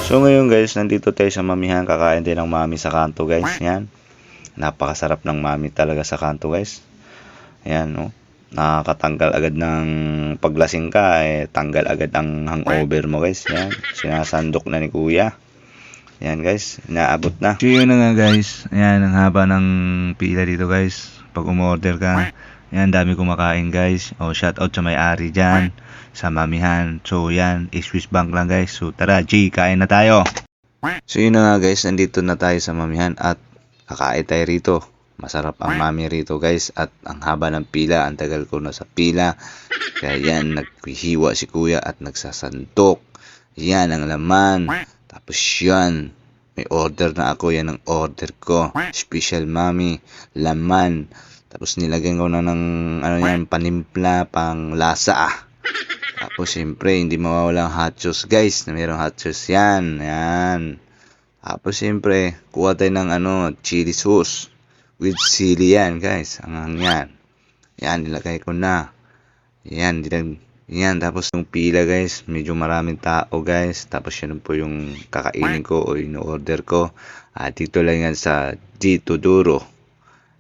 So ngayon guys, nandito tayo sa mamihan. Kakain din ng mami sa kanto guys. Yan. Napakasarap ng mami talaga sa kanto guys. Yan, no. Nakakatanggal agad ng paglasing ka, tanggal agad ang hangover mo guys. Yan. Sinasandok na ni kuya. Yan guys, inaabot na. So yun na nga guys. Yan, ang haba ng pila dito guys. Pag umorder ka, yan, dami kumakain guys. Shout out sa may-ari dyan sa mamihan. So yan, Swiss Bank lang guys. So tara G, kain na tayo. So yun na nga guys, nandito na tayo sa mamihan at kakain tayo rito. Masarap ang mami rito guys. At ang haba ng pila, ang tagal ko na sa pila. Kaya yan, naghihiwa si kuya at nagsasandok. Yan ang laman. Tapos yan, may order na ako. Yan ang order ko. Special mami, laman. Tapos nilagyan ko na ng yan, panimpla, pang lasa. Tapos siyempre, hindi mawawala ang hot sauce guys. Na mayroong hot sauce yan. Yan. Tapos siyempre, kuha tayo ng chili sauce. With chili yan guys. Ang yan. Yan, nilagay ko na. Yan, yan. Tapos yung pila guys, medyo maraming tao guys. Tapos yan po yung kakainin ko o in-order ko. Dito lang yan sa Dito Duro.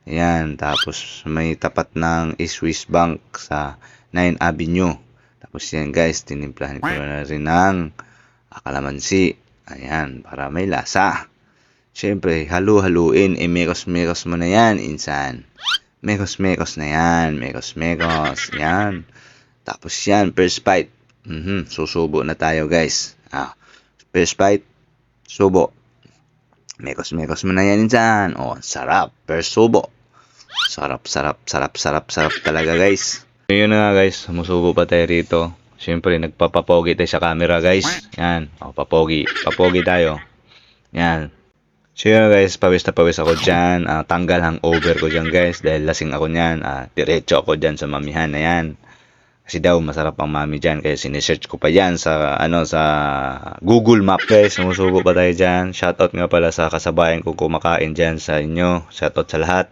Yan. Tapos may tapat ng Swiss Bank sa 9 Avenue. Tapos yan guys, tinimplahan ko na rin ng kalamansi. Ayan, para may lasa. Siyempre, halu-haluin. Mekos-mekos mo na yan, insan. Mekos-mekos na yan. Mekos-mekos. Yan. Tapos yan, first bite. Susubo na tayo guys. First bite, subo. Mekos-mekos mo na yan, insan. Sarap. First subo. Sarap talaga guys. Yun na nga guys, sumusubo pa tayo rito. Siyempre, nagpapapogi tayo sa camera guys. Yan, papogi tayo. Yan. So yun guys, pawis na pawis ako dyan. Tanggal hangover ko dyan guys. Dahil lasing ako nyan. Diretso ako dyan sa mamihan na yan. Kasi daw masarap ang mami dyan. Kaya sinesearch ko pa yan sa sa Google Map guys. Sumusubo pa tayo dyan. Shoutout nga pala sa kasabayan ko kumakain dyan sa inyo. Shoutout sa lahat.